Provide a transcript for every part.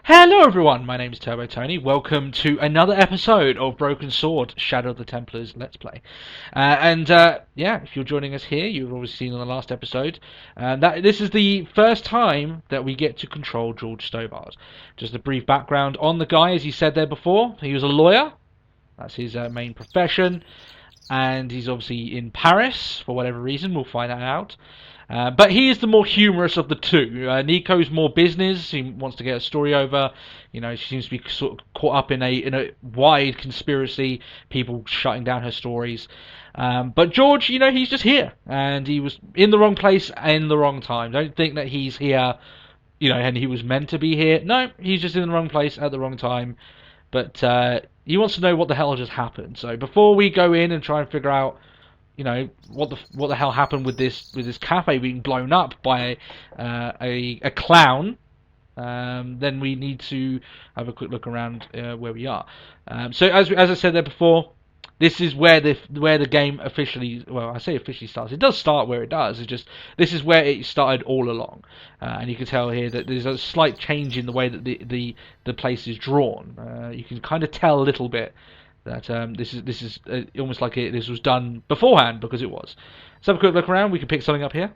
Hello everyone, my name is Turbo Tony. Welcome to another episode of Broken Sword, Shadow of the Templars Let's Play. Yeah, if you're joining us here, you've obviously seen in the last episode, that this is the first time that we get to control George Stobbart. Just a brief background on the guy, as he said there before. He was a lawyer, that's his main profession, and he's obviously in Paris for whatever reason, we'll find that out. But he is the more humorous of the two. Nico's more business. He wants to get a story over. You know, she seems to be sort of caught up in a wide conspiracy, people shutting down her stories. But George, you know, he's just here, and he was in the wrong place in the wrong time. Don't think that he's here, you know, and he was meant to be here. No, he's just in the wrong place at the wrong time. But he wants to know what the hell just happened. So before we go in and try and figure out, you know, what the hell happened with this cafe being blown up by a clown, then we need to have a quick look around where we are. So as I said there before, this is where the game officially, well, I say officially starts. It does start where it does. It's just this is where it started all along, and you can tell here that there's a slight change in the way that the place is drawn. You can kind of tell a little bit that this is almost like this was done beforehand, because it was. Let's have a quick look around. We can pick something up here.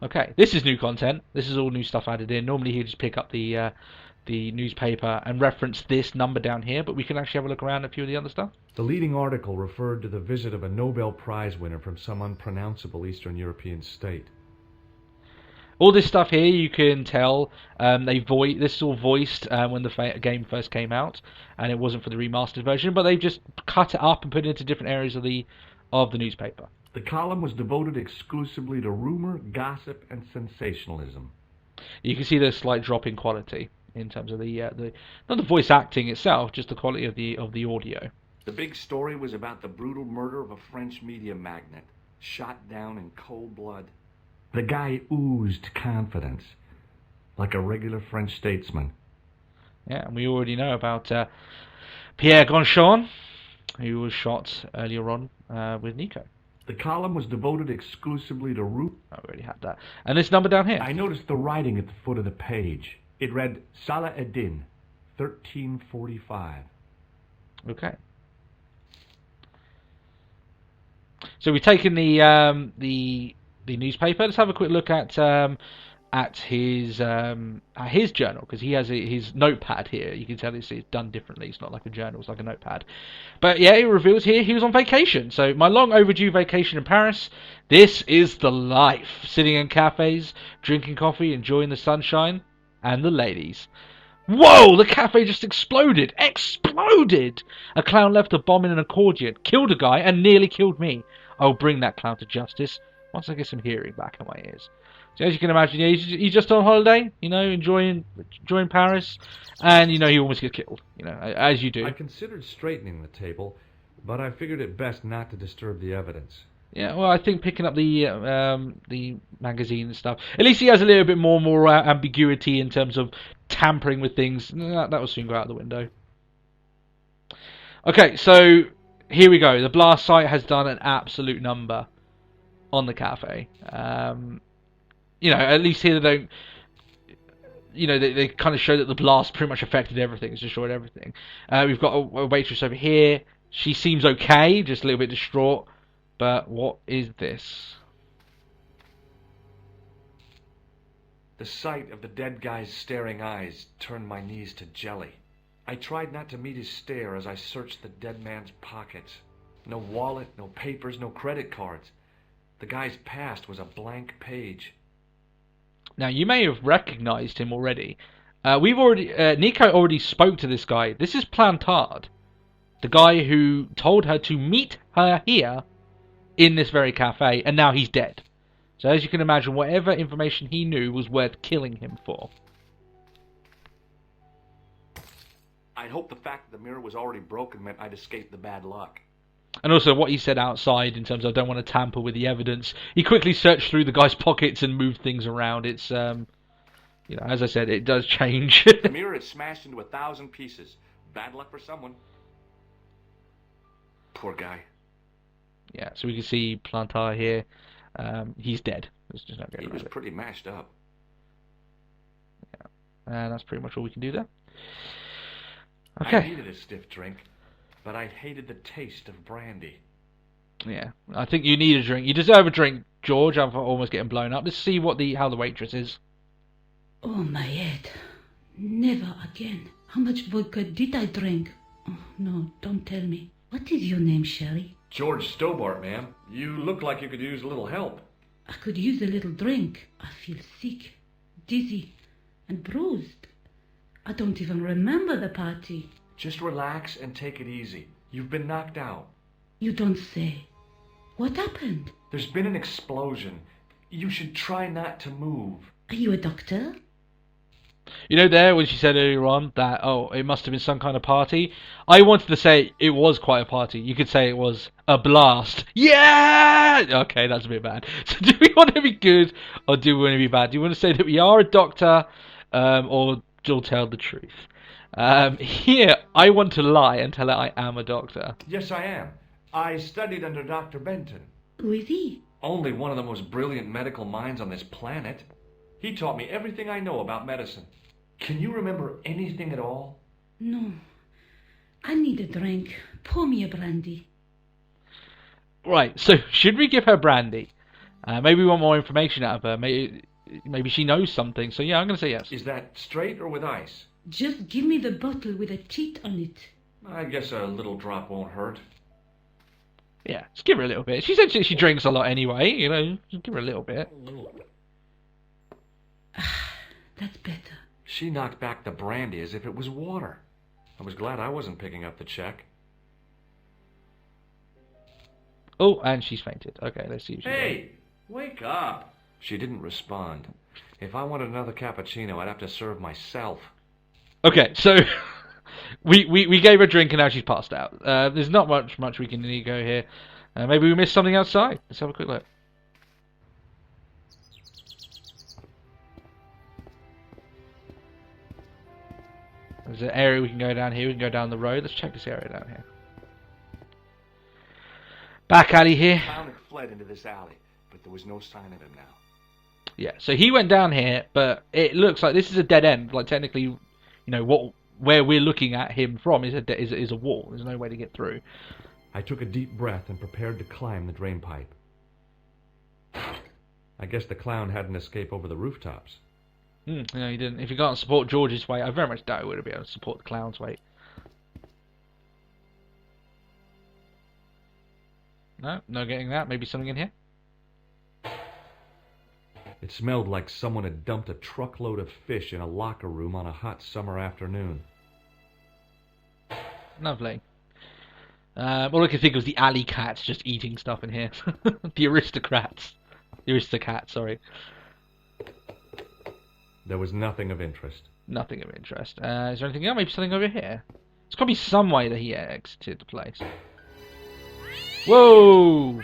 Okay, this is new content. This is all new stuff added in. Normally he'd just pick up the newspaper and reference this number down here, but we can actually have a look around at a few of the other stuff. The leading article referred to the visit of a Nobel Prize winner from some unpronounceable Eastern European state. All this stuff here, you can tell, this is all voiced when the game first came out, and it wasn't for the remastered version, but they've just cut it up and put it into different areas of the newspaper. The column was devoted exclusively to rumor, gossip, and sensationalism. You can see the slight drop in quality in terms of the not the voice acting itself, just the quality of the audio. The big story was about the brutal murder of a French media magnate, shot down in cold blood. The guy oozed confidence, like a regular French statesman. Yeah, and we already know about Pierre Gonchon, who was shot earlier on with Nico. The column was devoted exclusively to Oh, we already had that. And this number down here. I noticed the writing at the foot of the page. It read Salah Eddin, 1345. Okay. So we've taken the newspaper. Let's have a quick look at his journal, because he has his notepad here. You can tell it's done differently. It's not like a journal; it's like a notepad. But yeah, it reveals here he was on vacation. So my long overdue vacation in Paris. This is the life: sitting in cafes, drinking coffee, enjoying the sunshine and the ladies. Whoa! The cafe just exploded! Exploded! A clown left a bomb in an accordion, killed a guy, and nearly killed me. I'll bring that clown to justice once I get some hearing back in my ears. So as you can imagine, yeah, he's just on holiday, you know, enjoying Paris, and you know he almost gets killed, you know, as you do. I considered straightening the table, but I figured it best not to disturb the evidence. Yeah, well, I think picking up the magazine and stuff, at least he has a little bit more ambiguity in terms of tampering with things. That will soon go out the window. Okay, so here we go. The blast site has done an absolute number on the cafe. You know, at least here they don't. You know, they kind of show that the blast pretty much affected everything. It's destroyed everything. We've got a waitress over here. She seems okay, just a little bit distraught. But what is this? The sight of the dead guy's staring eyes turned my knees to jelly. I tried not to meet his stare as I searched the dead man's pockets. No wallet, no papers, no credit cards. The guy's past was a blank page. Now, you may have recognized him already. Nico already spoke to this guy. This is Plantard, the guy who told her to meet her here in this very cafe, and now he's dead. So as you can imagine, whatever information he knew was worth killing him for. I'd hoped the fact that the mirror was already broken meant I'd escaped the bad luck. And also what he said outside in terms of I don't want to tamper with the evidence. He quickly searched through the guy's pockets and moved things around. It's, you know, as I said, it does change. The mirror had smashed into 1,000 pieces. Bad luck for someone. Poor guy. Yeah, so we can see Plantar here. He's dead. There's just no He getting was around it. pretty mashed up. And that's pretty much all we can do there. I Okay. needed a stiff drink, but I hated the taste of brandy. Yeah, I think you need a drink. You deserve a drink, George. I'm almost getting blown up. Let's see how the waitress is. Oh, my head. Never again. How much vodka did I drink? Oh, no, don't tell me. What is your name, Sherry? George Stobbart, ma'am. You look like you could use a little help. I could use a little drink. I feel sick, dizzy, and bruised. I don't even remember the party. Just relax and take it easy. You've been knocked out. You don't say. What happened? There's been an explosion. You should try not to move. Are you a doctor? You know, there when she said earlier on that it must have been some kind of party. I wanted to say it was quite a party. You could say it was a blast. Yeah. Okay, that's a bit bad. So, do we want to be good or do we want to be bad? Do you want to say that we are a doctor, or you'll tell the truth? Here, I want to lie and tell her I am a doctor. Yes, I am. I studied under Dr. Benton. Who is he? Only one of the most brilliant medical minds on this planet. He taught me everything I know about medicine. Can you remember anything at all? No. I need a drink. Pour me a brandy. Right, so should we give her brandy? Maybe we want more information out of her. Maybe she knows something. So yeah, I'm going to say yes. Is that straight or with ice? Just give me the bottle with a cheat on it. I guess a little drop won't hurt. Yeah, just give her a little bit. She said she drinks a lot anyway, you know. Just give her a little bit. That's better. She knocked back the brandy as if it was water. I was glad I wasn't picking up the check. Oh, and she's fainted. Okay, let's see if she's Hey, wake up. She didn't respond. If I wanted another cappuccino, I'd have to serve myself. Okay, so we gave her a drink and now she's passed out. There's not much we can go here. Maybe we missed something outside. Let's have a quick look. There's an area we can go down here. We can go down the road. Let's check this area down here. Back alley here. Clown had fled into this alley, but there was no sign of him now. Yeah, so he went down here, but it looks like this is a dead end. Like technically, you know where we're looking at him from is a wall. There's no way to get through. I took a deep breath and prepared to climb the drain pipe. I guess the clown had an escape over the rooftops. No, he didn't. If he can't support George's weight, I very much doubt he would be able to support the clown's weight. No getting that. Maybe something in here? It smelled like someone had dumped a truckload of fish in a locker room on a hot summer afternoon. Lovely. All I can think was the alley cats just eating stuff in here. The aristocrats. The aristocats, sorry. There was nothing of interest. Nothing of interest. Is there anything else? Maybe something over here? There's got to be some way that he exited the place. Whoa!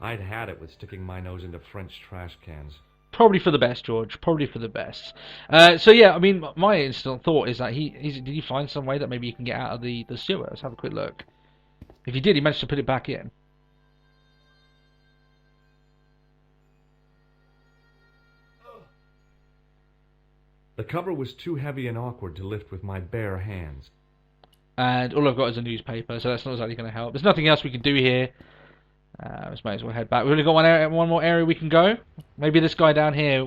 I'd had it with sticking my nose into French trash cans. Probably for the best, George. Probably for the best. So yeah, I mean, my instant thought is that did he find some way that maybe he can get out of the sewer? Let's have a quick look. If he did, he managed to put it back in. The cover was too heavy and awkward to lift with my bare hands. And all I've got is a newspaper, so that's not exactly going to help. There's nothing else we can do here. Let's might as well head back. We've only got one more area we can go. Maybe this guy down here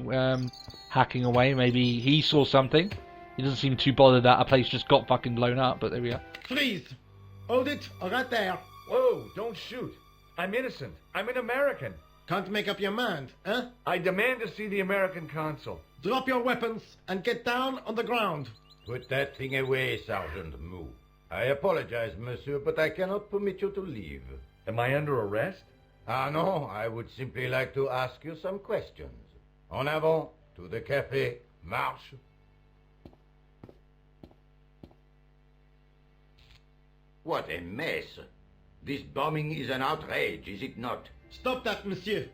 hacking away. Maybe he saw something. He doesn't seem too bothered that a place just got fucking blown up, but there we are. Please, hold it, right there. Whoa, don't shoot. I'm innocent. I'm an American. Can't make up your mind, huh? I demand to see the American consul. Drop your weapons and get down on the ground. Put that thing away, Sergeant Moo. I apologize, monsieur, but I cannot permit you to leave. Am I under arrest? Ah, no, I would simply like to ask you some questions. En avant, to the café, marche. What a mess. This bombing is an outrage, is it not? Stop that, monsieur.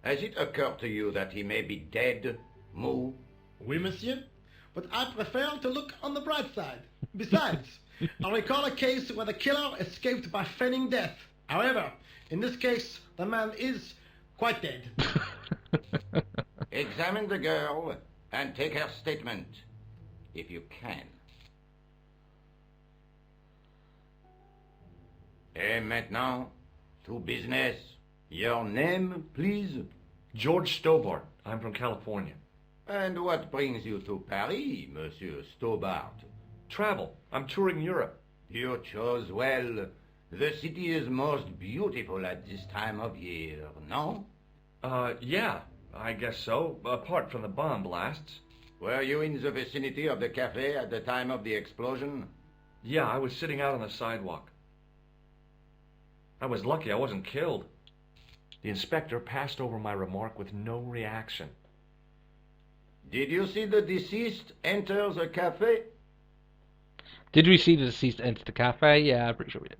Has it occurred to you that he may be dead, Moo? Oui, monsieur. but I prefer to look on the bright side. Besides, I recall a case where the killer escaped by feigning death. However, in this case, the man is quite dead. Examine the girl and take her statement, if you can. Et maintenant, to business. Your name, please? George Stobbart. I'm from California. And what brings you to Paris, Monsieur Stobbart? Travel. I'm touring Europe. You chose well. The city is most beautiful at this time of year, no? Yeah, I guess so, apart from the bomb blasts. Were you in the vicinity of the cafe at the time of the explosion? Yeah, I was sitting out on the sidewalk. I was lucky I wasn't killed. The inspector passed over my remark with no reaction. Did you see the deceased enter the cafe? Did we see the deceased enter the cafe? Yeah, I'm pretty sure we did.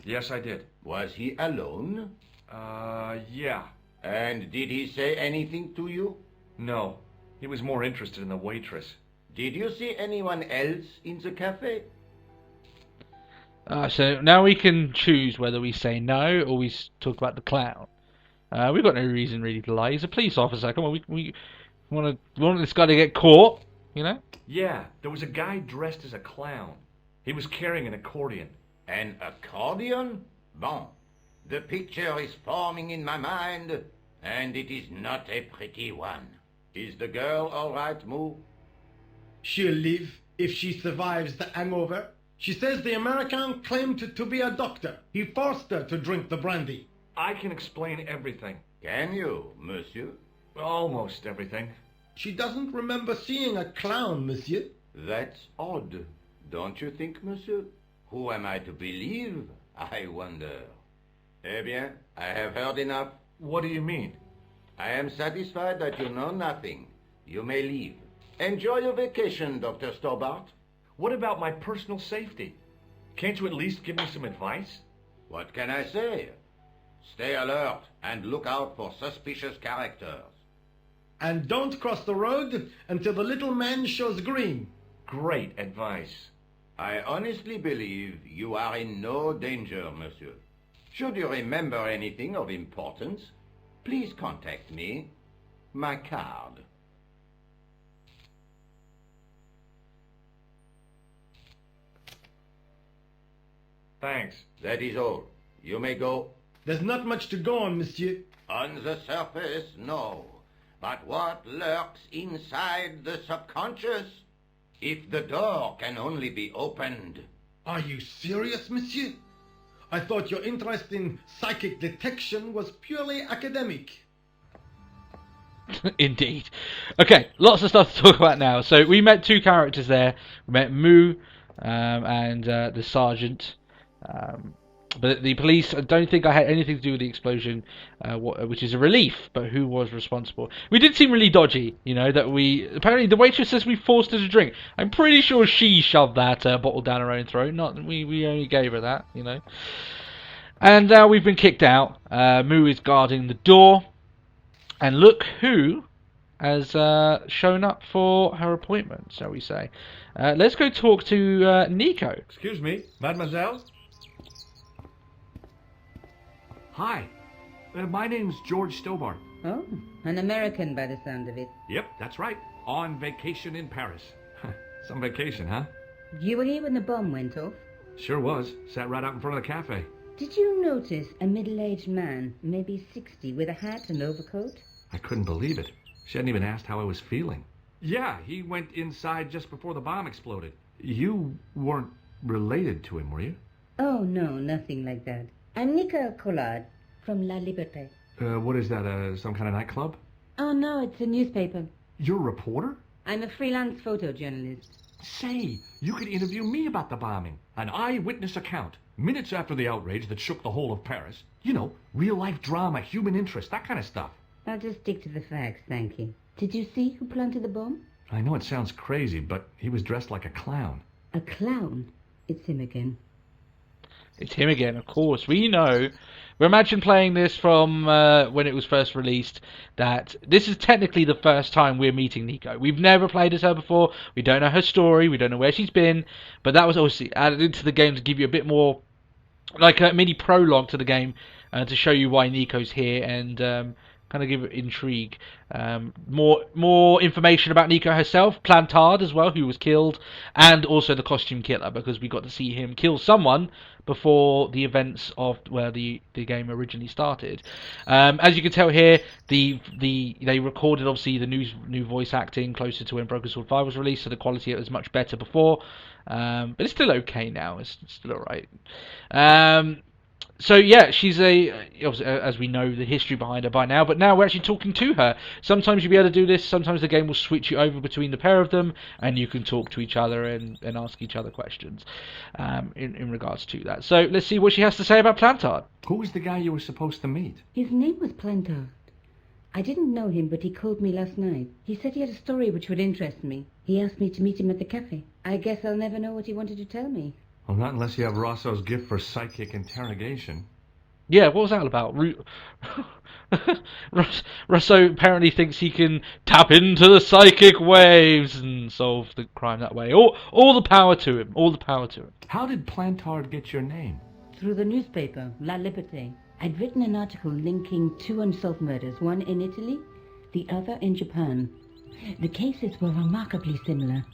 Yes, I did. Was he alone? Yeah. And did he say anything to you? No. He was more interested in the waitress. Did you see anyone else in the cafe? So now we can choose whether we say no or we talk about the clown. We've got no reason really to lie. He's a police officer. Come on, we want this guy to get caught, you know? Yeah, there was a guy dressed as a clown. He was carrying an accordion. An accordion? Bon. The picture is forming in my mind, and it is not a pretty one. Is the girl all right, Moo? She'll live if she survives the hangover. She says the American claimed to be a doctor. He forced her to drink the brandy. I can explain everything. Can you, monsieur? Almost everything. She doesn't remember seeing a clown, monsieur. That's odd, don't you think, monsieur? Who am I to believe, I wonder? Eh bien, I have heard enough. What do you mean? I am satisfied that you know nothing. You may leave. Enjoy your vacation, Dr. Stobbart. What about my personal safety? Can't you at least give me some advice? What can I say? Stay alert and look out for suspicious characters. And don't cross the road until the little man shows green. Great advice. I honestly believe you are in no danger, monsieur. Should you remember anything of importance, please contact me. My card. Thanks. That is all. You may go. There's not much to go on, monsieur. On the surface, no. But what lurks inside the subconscious? If the door can only be opened. Are you serious, monsieur? I thought your interest in psychic detection was purely academic. Indeed. Okay, lots of stuff to talk about now. So we met two characters there. We met Moo and the sergeant. But the police, I don't think I had anything to do with the explosion, which is a relief, but who was responsible? We did seem really dodgy, you know, that apparently the waitress says we forced her to drink. I'm pretty sure she shoved that bottle down her own throat, not we only gave her that, you know. And now we've been kicked out. Moo is guarding the door, and look who has shown up for her appointment, shall we say. Let's go talk to Nico. Excuse me, mademoiselle? Hi. My name's George Stobbart. Oh, an American by the sound of it. Yep, that's right. On vacation in Paris. Some vacation, huh? You were here when the bomb went off? Sure was. Sat right out in front of the cafe. Did you notice a middle-aged man, maybe 60, with a hat and overcoat? I couldn't believe it. She hadn't even asked how I was feeling. Yeah, he went inside just before the bomb exploded. You weren't related to him, were you? Oh, no, nothing like that. I'm Nicole Collard from La Liberté. What is that, some kind of nightclub? Oh, no, it's a newspaper. You're a reporter? I'm a freelance photojournalist. Say, you could interview me about the bombing. An eyewitness account. Minutes after the outrage that shook the whole of Paris. You know, real-life drama, human interest, that kind of stuff. I'll just stick to the facts, thank you. Did you see who planted the bomb? I know it sounds crazy, but he was dressed like a clown. A clown? It's him again. It's him again, of course. We know Imagine playing this from when it was first released, that this is technically the first time we're meeting Nico. We've never played as her before, we don't know her story, we don't know where she's been, but that was obviously added into the game to give you a bit more, like a mini prologue to the game, to show you why Nico's here, and kind of give it intrigue. More information about Nico herself, Plantard as well, who was killed, and also the costume killer, because we got to see him kill someone before the events of where the game originally started. As you can tell here, they recorded obviously the new voice acting closer to when Broken Sword 5 was released, so the quality was much better before. But it's still okay now. It's still alright. So yeah, she's obviously, as we know the history behind her by now, but now we're actually talking to her. Sometimes you'll be able to do this, sometimes the game will switch you over between the pair of them, and you can talk to each other and ask each other questions in regards to that. So let's see what she has to say about Plantard. Who was the guy you were supposed to meet? His name was Plantard. I didn't know him, but he called me last night. He said he had a story which would interest me. He asked me to meet him at the cafe. I guess I'll never know what he wanted to tell me. Well, not unless you have Rosso's gift for psychic interrogation. Yeah, what was that about? Rosso apparently thinks he can tap into the psychic waves and solve the crime that way. All the power to him. All the power to him. How did Plantard get your name? Through the newspaper, La Liberté. I'd written an article linking two unsolved murders, one in Italy, the other in Japan. The cases were remarkably similar.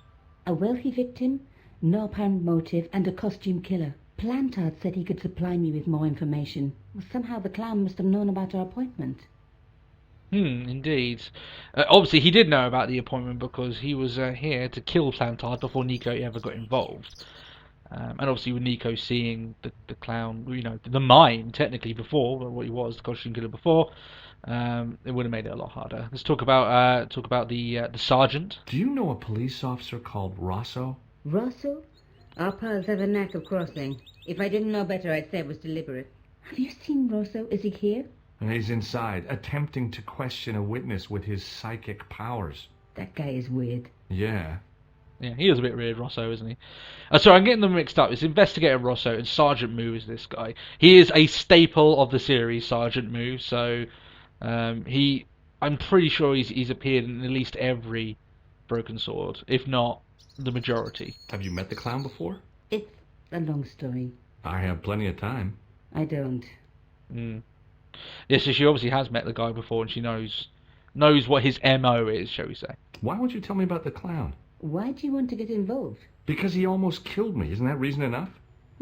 A wealthy victim, no apparent motive, and a costume killer. Plantard said he could supply me with more information. Well, somehow the clown must have known about our appointment. Indeed. Obviously, he did know about the appointment because he was here to kill Plantard before Nico ever got involved. And obviously, with Nico seeing the clown, the mime technically before, what he was, the costume killer before, it would have made it a lot harder. Let's talk about the sergeant. Do you know a police officer called Rosso? Rosso? Our pals have a knack of crossing. If I didn't know better, I'd say it was deliberate. Have you seen Rosso? Is he here? He's inside, attempting to question a witness with his psychic powers. That guy is weird. Yeah. Yeah, he is a bit weird, Rosso, isn't he? Sorry, I'm getting them mixed up. It's Investigator Rosso and Sergeant Moo is this guy. He is a staple of the series, Sergeant Moo, so I'm pretty sure he's appeared in at least every Broken Sword, if not the majority. Have you met the clown before? It's a long story. I have plenty of time. I don't. Yeah, so she obviously has met the guy before, and she knows what his MO is, shall we say. Why won't you tell me about the clown? Why do you want to get involved? Because he almost killed me. Isn't that reason enough?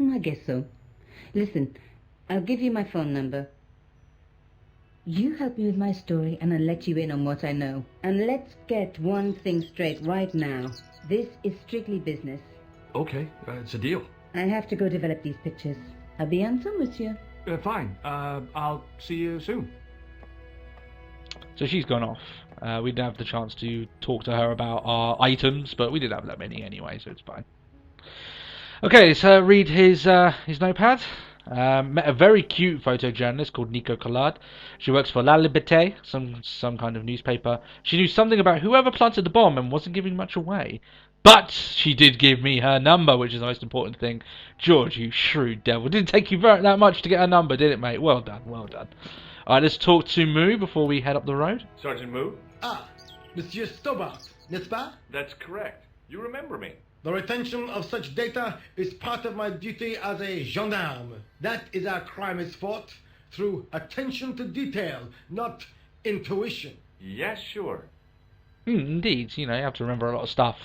I guess so. Listen, I'll give you my phone number. You help me with my story, and I'll let you in on what I know. And let's get one thing straight right now. This is strictly business. Okay, it's a deal. I have to go develop these pictures. À bientôt, monsieur. Fine. I'll see you soon. So she's gone off. We didn't have the chance to talk to her about our items, but we didn't have that many anyway, so it's fine. Okay, so read his notepad. Met a very cute photojournalist called Nico Collard. She works for La Liberté, some kind of newspaper. She knew something about whoever planted the bomb and wasn't giving much away. But she did give me her number, which is the most important thing. George, you shrewd devil. Didn't take you that much to get her number, did it, mate? Well done, well done. Alright, let's talk to Moo before we head up the road. Sergeant Moo? Ah, Monsieur Stobbart, n'est-ce pas? That's correct. You remember me. The retention of such data is part of my duty as a gendarme. That is how crime is fought, through attention to detail, not intuition. Yes, sure. Indeed, you have to remember a lot of stuff,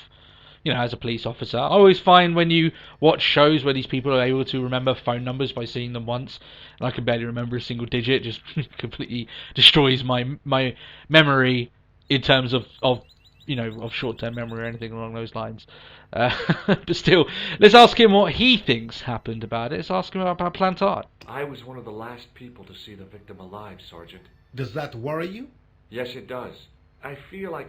as a police officer. I always find when you watch shows where these people are able to remember phone numbers by seeing them once, and I can barely remember a single digit, just completely destroys my memory in terms of short-term memory or anything along those lines. But still, let's ask him what he thinks happened about it. Let's ask him about Plantard. I was one of the last people to see the victim alive, Sergeant. Does that worry you? Yes, it does. I feel I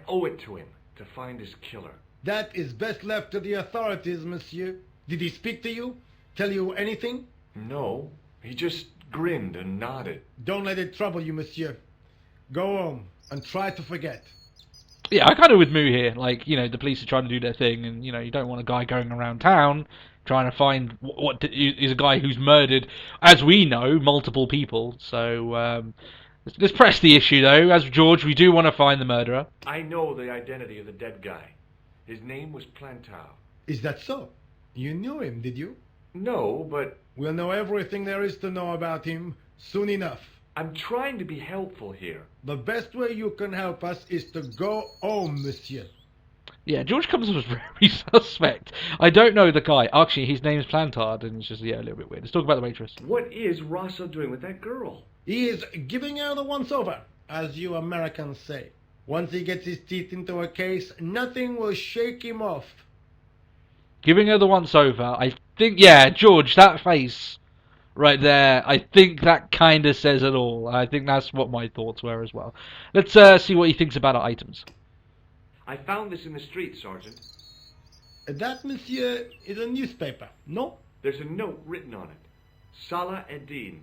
owe it to him to find his killer. That is best left to the authorities, monsieur. Did he speak to you? Tell you anything? No, he just grinned and nodded. Don't let it trouble you, monsieur. Go home and try to forget. Yeah, I kind of with Moo here. Like, you know, the police are trying to do their thing, and you know, you don't want a guy going around town trying to find what is a guy who's murdered, as we know, multiple people. So let's press the issue, though. As George, we do want to find the murderer. I know the identity of the dead guy. His name was Plantow. Is that so? You knew him, did you? No, but We'll know everything there is to know about him soon enough. I'm trying to be helpful here. The best way you can help us is to go home, monsieur. Yeah, George comes off as very suspect. I don't know the guy. Actually, his name's Plantard, and it's just, yeah, a little bit weird. Let's talk about the waitress. What is Rosso doing with that girl? He is giving her the once-over, as you Americans say. Once he gets his teeth into a case, nothing will shake him off. Giving her the once-over, I think, yeah, George, that face right there, I think that kind of says it all. I think that's what my thoughts were as well. Let's see what he thinks about our items. I found this in the street, Sergeant. That, monsieur, is a newspaper, no? There's a note written on it. Salah Eddin,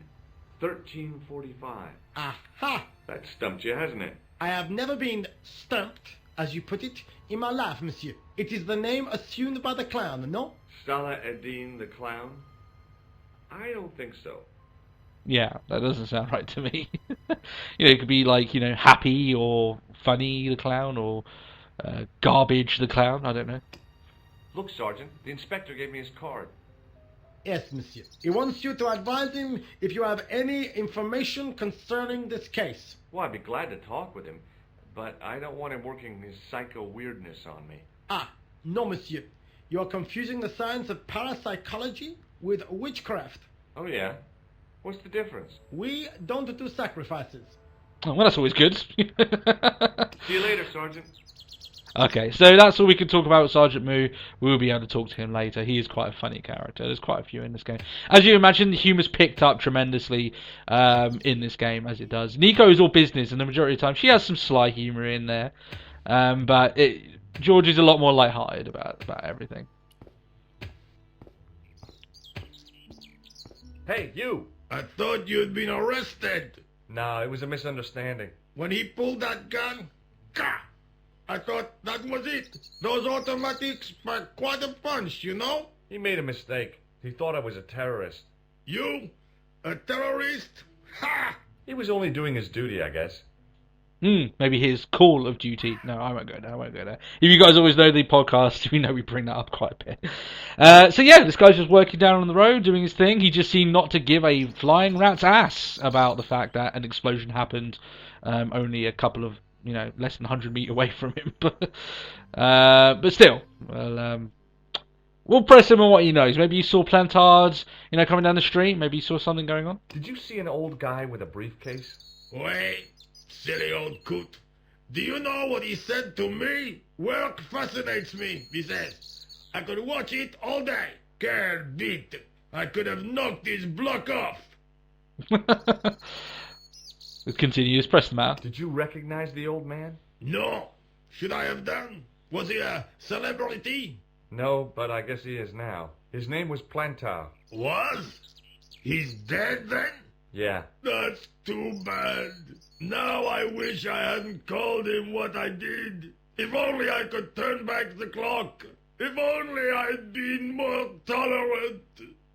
1345. Aha! That stumped you, hasn't it? I have never been stumped, as you put it, in my life, monsieur. It is the name assumed by the clown, no? Salah Eddin the clown? I don't think so. Yeah, that doesn't sound right to me. You know, it could be like, you know, Happy or Funny the clown or Garbage the clown. I don't know. Look, Sergeant, the inspector gave me his card. Yes, monsieur. He wants you to advise him if you have any information concerning this case. Well, I'd be glad to talk with him, but I don't want him working his psycho weirdness on me. Ah, no, monsieur. You are confusing the science of parapsychology with witchcraft. Oh, yeah? What's the difference? We don't do sacrifices. Oh, well, that's always good. See you later, Sergeant. Okay, so that's all we can talk about with Sergeant Moo. We'll be able to talk to him later. He is quite a funny character. There's quite a few in this game. As you imagine, the humour's picked up tremendously in this game, as it does. Nico is all business, and the majority of the time she has some sly humour in there. But George is a lot more lighthearted about everything. Hey, you! I thought you'd been arrested. No, it was a misunderstanding. When he pulled that gun, gah! I thought that was it. Those automatics pack quite a punch, you know? He made a mistake. He thought I was a terrorist. You? A terrorist? Ha! He was only doing his duty, I guess. Maybe his Call of Duty. No, I won't go there. If you guys always know the podcast, we know we bring that up quite a bit. So yeah, this guy's just working down on the road, doing his thing. He just seemed not to give a flying rat's ass about the fact that an explosion happened only a couple of, you know, less than 100 meters away from him. But still, well, we'll press him on what he knows. Maybe you saw Plantards, you know, coming down the street. Maybe you saw something going on. Did you see an old guy with a briefcase? Wait, silly old coot. Do you know what he said to me? Work fascinates me, he says. I could watch it all day. Quelle bite. I could have knocked his block off. Let's continue. Let's press them out. Did you recognize the old man? No. Should I have done? Was he a celebrity? No, but I guess he is now. His name was Plantow. Was? He's dead then? Yeah. That's too bad. Now I wish I hadn't called him what I did. If only I could turn back the clock. If only I'd been more tolerant.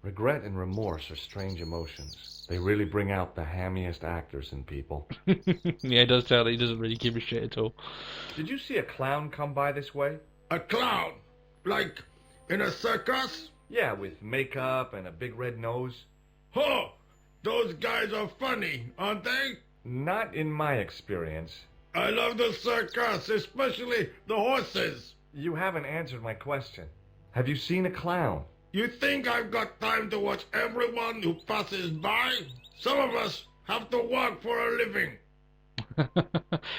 Regret and remorse are strange emotions. They really bring out the hammiest actors in people. Yeah, it does tell that he doesn't really give a shit at all. Did you see a clown come by this way? A clown? Like in a circus? Yeah, with makeup and a big red nose. Oh, those guys are funny, aren't they? Not in my experience. I love the circus, especially the horses. You haven't answered my question. Have you seen a clown? You think I've got time to watch everyone who passes by? Some of us have to work for a living.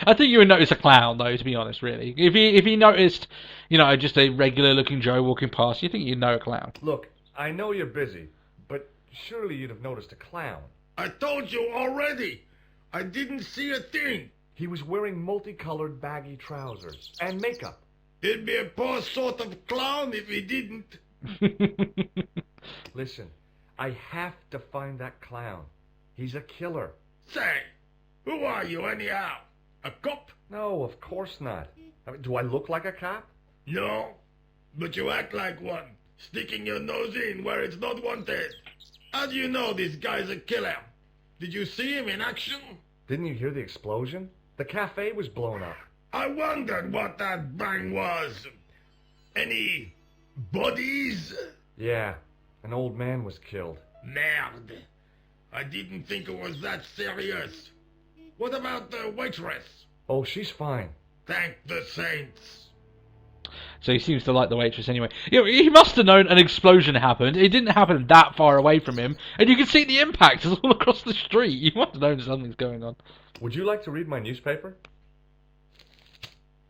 I think you would notice a clown, though, to be honest, really. If he noticed, you know, just a regular-looking Joe walking past, you think you'd know a clown. Look, I know you're busy, but surely you'd have noticed a clown. I told you already. I didn't see a thing. He was wearing multicolored baggy trousers and makeup. He'd be a poor sort of clown if he didn't. Listen, I have to find that clown. He's a killer. Say, who are you anyhow? A cop? No, of course not. I mean, do I look like a cop? No, but you act like one, sticking your nose in where it's not wanted. How do you know this guy's a killer? Did you see him in action? Didn't you hear the explosion? The cafe was blown up. I wondered what that bang was. Any bodies? Yeah, an old man was killed. Merde. I didn't think it was that serious. What about the waitress? Oh, she's fine. Thank the saints. So he seems to like the waitress anyway. You know, he must have known an explosion happened. It didn't happen that far away from him, and you can see the impact is all across the street. You must have known something's going on. Would you like to read my newspaper?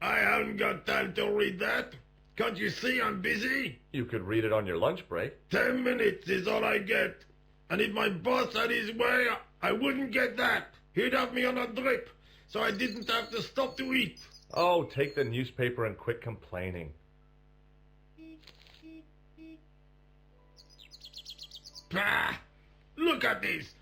I haven't got time to read that. Can't you see I'm busy? You could read it on your lunch break. 10 minutes is all I get. And if my boss had his way, I wouldn't get that. He'd have me on a drip, so I didn't have to stop to eat. Oh, take the newspaper and quit complaining. Pah! Look at this.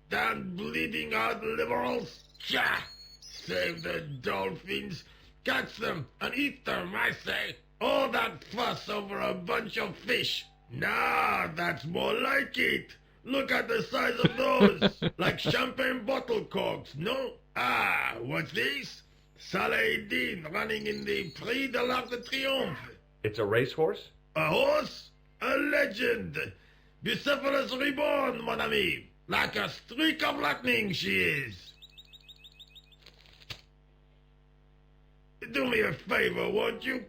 Damn bleeding out liberals. Cha! Save the dolphins. Catch them and eat them, I say. All that fuss over a bunch of fish. Nah, that's more like it. Look at the size of those. Like champagne bottle corks, no? Ah, what's this? Saladin running in the Prix de l'Arc de Triomphe. It's a racehorse? A horse? A legend. Bucephalus reborn, mon ami. Like a streak of lightning she is. Do me a favor, won't you?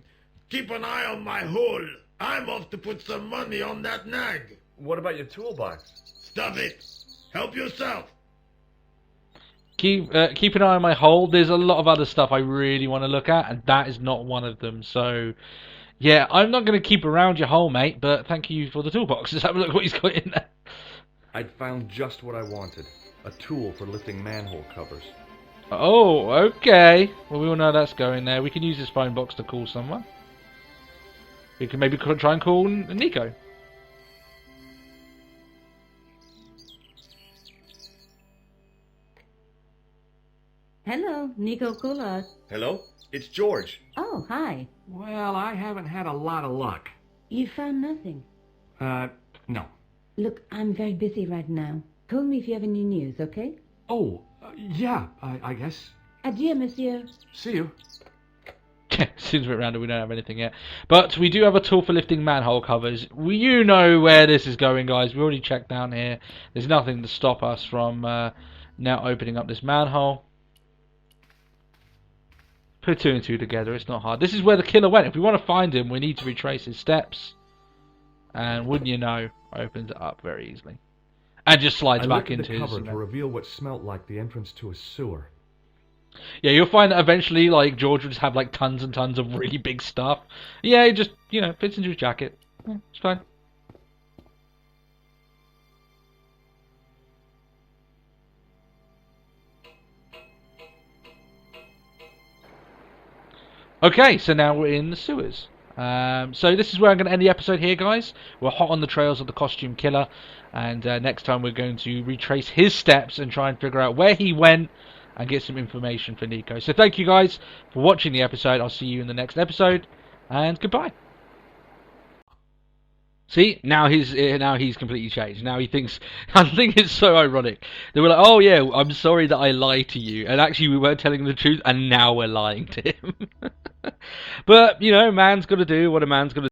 Keep an eye on my hole. I'm off to put some money on that nag. What about your toolbox? Stuff it. Help yourself. Keep an eye on my hole. There's a lot of other stuff I really want to look at, and that is not one of them. So, yeah, I'm not going to keep around your hole, mate, but thank you for the toolbox. Let's have a look what he's got in there. I'd found just what I wanted. A tool for lifting manhole covers. Oh, okay. Well, we all know that's going there. We can use this phone box to call someone. We can maybe try and call Nico. Hello, Nico Collard. Hello? It's George. Oh, hi. Well, I haven't had a lot of luck. You found nothing. No. Look, I'm very busy right now. Call me if you have any news, okay? Oh, yeah, I guess. Adieu, monsieur. See you. Seems a bit random, we don't have anything yet. But we do have a tool for lifting manhole covers. You know where this is going, guys. We already checked down here. There's nothing to stop us from now opening up this manhole. Put two and two together, it's not hard. This is where the killer went. If we want to find him, we need to retrace his steps. And wouldn't you know, opens it up very easily. And just slides back into the his... cover to reveal what smelt like the entrance to a sewer. Yeah, you'll find that eventually, like, George would just have, like, tons and tons of really big stuff. Yeah, it just, you know, fits into his jacket. Yeah, it's fine. Okay, so now we're in the sewers. So this is where I'm going to end the episode here, guys. We're hot on the trails of the costume killer. And next time we're going to retrace his steps and try and figure out where he went and get some information for Nico. So thank you guys for watching the episode. I'll see you in the next episode. And goodbye. See, now he's completely changed. Now he thinks, I think it's so ironic. They were like, oh yeah, I'm sorry that I lied to you. And actually we weren't telling the truth, and now we're lying to him. But, you know, man's got to do what a man's got to do.